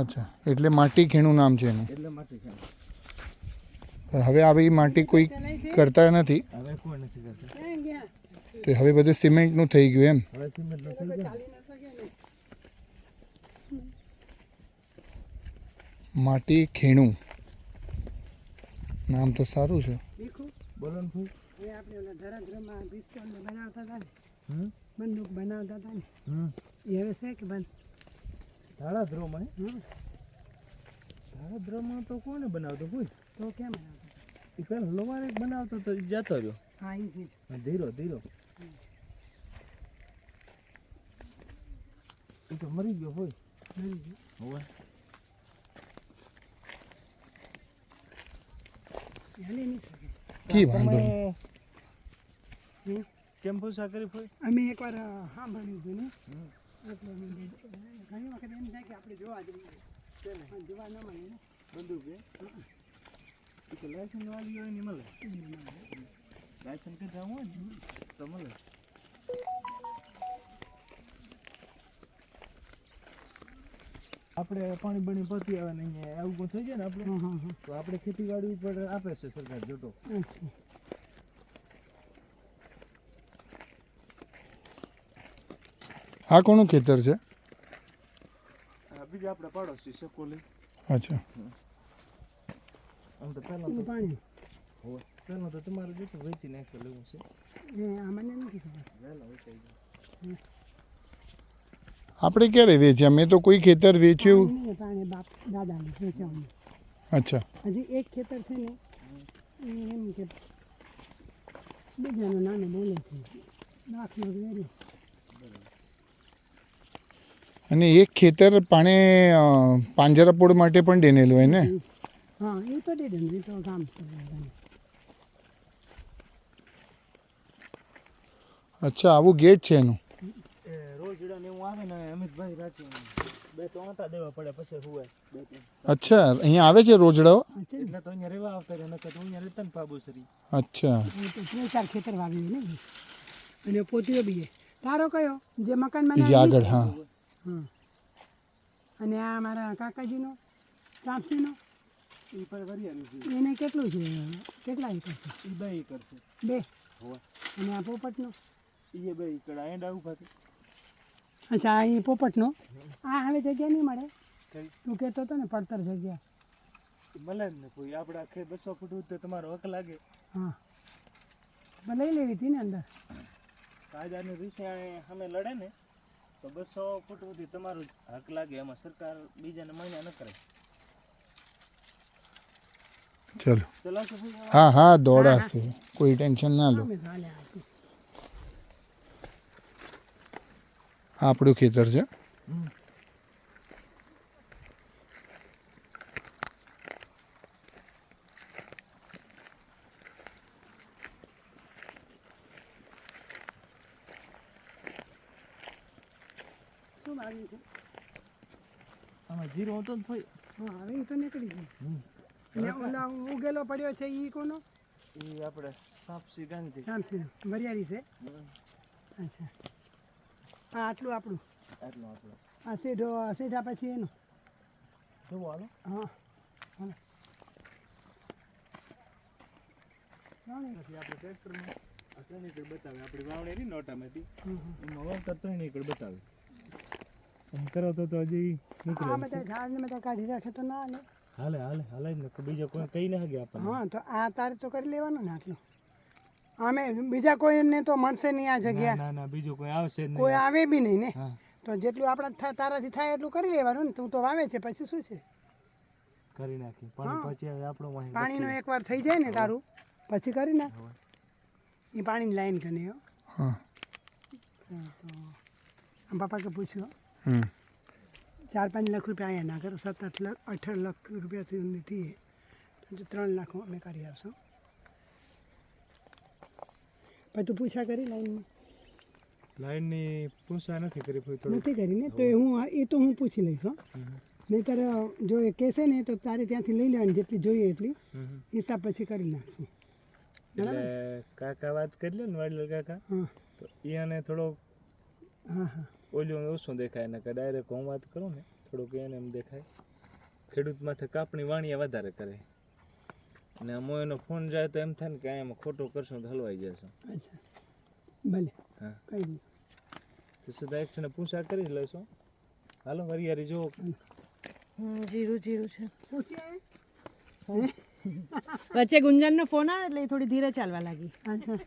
અચ્છા, એટલે માટી ખેણું નામ છે એનું. એટલે માટી ખેણ. હવે આવી માટી કોઈ કરતા નથી. હવે કોઈ નથી કરતા. તો હવે બધું સિમેન્ટનું થઈ ગયું એમ. હવે સિમેન્ટનું થઈ ગયું. માટી ખેણું નામ તો સારું છે. બોલો ને ભાઈ. એ આપણે ઓલા ધરાધ્રમાં પિસ્તોલ બનાવતા હતા ને, બંદૂક બનાવતા હતા ને, એ હવે છે કે બંધ? ધારાધ્રોમાં ધારાધ્રોમાં તો કોને બનાવતો કોઈ? તો કેમ બનાવતા? એ પેલા લોવારે બનાવતો તો જતો રહ્યો. હા, એ છે. ધીરો ધીરો એ તો મરી ગયો હોય. મરી ગયું. હોય હાલી નહીં શકે. કી વાંધો નહીં. કેમ પૂછા કરી હોય? અમે એકવાર સાંભળ્યું હતું ને, એટલે અમે ઘણી વખત એમ થાય કે આપણે જોવા જઈએ, પણ જોવા ન મળે ને. બંદૂક એ તો લાયસન્સ વાળી હોય ને મળે. લાયસન્સ કઢાવવું હોય ને તો મળે. આપણે પાણી બની પતી આવે ને અહીંયા આવું કોઈ થઈ જાય ને આપણે, તો આપણે ખેતીવાડી ઉપર આપે છે સરકાર જોતો. આ કોનું ખેતર છે? બીજા આપણે પાડોશી સકોલી. અચ્છા, આમ તો પહેલાં પાણી હોય પહેલાં તો તમારે જેટલું વેચી નાખી લેવું છે. એ મને નથી ખબર. વહેલા વેચાઈ જાય. આપણે ક્યારે વેચ્યા? મેં તો કોઈ ખેતર વેચ્યું. પાણી પાણી બાપ દાદાને વેચવાનું. અચ્છા, હજી એક ખેતર છે ને, એ એમ કે બીજાનું નામે બોલે છે, દાખલો વેરી. અને એક ખેતર પાંજરાપોળ માટે પણ ડેનેલું હોય ને? હા, એ તો દે એ તો કામ છે. અચ્છા, આવું ગેટ છે એનું. એ રોજડા ને એવું આવે ને અમિતભાઈ રાતે 2 આંટા દેવા પડે પછી હુવાય. 2-3 અચ્છા, અહીંયા આવે છે રોજડાઓ? એટલે તો અહીંયા રહેવા આવતા રહે, નકર તો અહીંયા રહેતા ને પાબુસરી. અચ્છા, એ તો 3-4 ખેતર વાવ્યું ને, અને પોતીઓ બી. તારો કયો જે મકાન એ જે બનાવ્યું? આગળ. હા, હા. અને આ મારા કાકાજીનો ચાંપસીનો એ પર વરિયાળી છે. એને કેટલું છે? કેટલા એકર છે? એ 2 એકર છે. 2. હોય અને આ પોપટનો? એ 2 એકર આ એંડા ઉભા છે. અચ્છા, આ પોપટનો. આ હવે જગ્યા નહીં મળે. કઈ તું કહેતો હતો ને પડતર જગ્યા. મળે જ ને કોઈ. આપણે આખે 200 ફૂટ ઉઠે તમારો હક લાગે. હા, પણ લઈ લેવી હતી ને અંદર. કાયદાની વિશે સામે લડે ને તો 200 ફૂટ સુધી તમારું હક લાગે. એમાં સરકાર બીજાને માન્ય ન કરે. ચલો. ચલાવશો ભાઈ? હા હા, દોડાશે, કોઈ ટેન્શન ના લો. અમે તો હાલ્યા આવશું. આ આપણું ખેતર છે. શું વાવ્યું છે? આમાં જીરો હતો ને ભાઈ. હા, હવે એ તો નીકળી ગયું. અને ઓલા ઉગેલો પડ્યો છે એ કોનો? એ આપણે સાપસી ગાંધી. ચાંપસીનો વરિયાળી છે. અચ્છા, હા, આટલું આપણું. આટલો આપણો આ સીધા પછી એનું. જોવો હાલો. હા, પછી આપણે ટ્રેક્ટરમાં આ 3 એકર બતાવે. આપણી વાવણી ની નોટામાંથી એમાં વાવતા 3 એકર બતાવે. એમ કરો તો હજી નીકળે. આ બધા ઝાડને બધા કાઢી રાખે તો ના હાલે. હાલે હાલે હાલે જ ને. બીજા કોઈ કઈ ના હગે આપણને. હા, તો આ તારે તો કરી લેવાનું ને આટલું. અમે બીજા કોઈને તો મળશે નહીં આ જગ્યા. ના ના, બીજું કોઈ આવશે જ નહીં. કોઈ આવે બી નહીં ને. હા, તો જેટલું આપણા તારાથી થાય એટલું કરી લેવાનું ને. તું તો વાવે છે, પછી શું છે? કરી નાખી. પાણી પછી હવે આપણો વાહી પાણીનો એકવાર થઈ જાય ને તારું, પછી કરી નાખ. એ પાણીની લાઈન કને હો. હા, તો આમ પપ્પા કે પૂછ્યો, હમ 4-5 લાખ રૂપિયા અહીંયા ના કરો, 7-8 લાખ 18 લાખ રૂપિયાથી નથી, તો 3 લાખ અમે કરી આપશું. પછી તું પૂછા કરી લાઈનમાં? લાઈનની પૂછા નથી કરી ભાઈ. નથી કરીને તો હું પૂછી લઈશ હો. નહીંતર જો એ કહેશે ને તો તારે ત્યાંથી લઈ લેવાની જેટલી જોઈએ એટલી, હિસાબ પછી કરી નાખશું. એટલે કાકા વાત કરી લે ને, વાડલર કાકા. હા, તો એને થોડો હા હા, ઓલું ઓછું દેખાય ને કે ડાયરેક્ટ હું વાત કરું ને થોડુંક એને એમ દેખાય. ખેડૂત માથે કાપણી વાણિયા વધારે કરે અને અમો એનો ફોન જાય તો એમ થાય ને કે આમાં ખોટું કરશું તો હલવાઈ જશું. અચ્છા ભલે હા કહી દઉં. તો સીધા એકને પૂછા કરી જ લઈશું. હાલો હરિયારી જુઓ. જીરું જીરું છે. પૂછીએ વચ્ચે ગુંજનનો ફોન આવે એટલે એ થોડી ધીરે ચાલવા લાગી. અચ્છા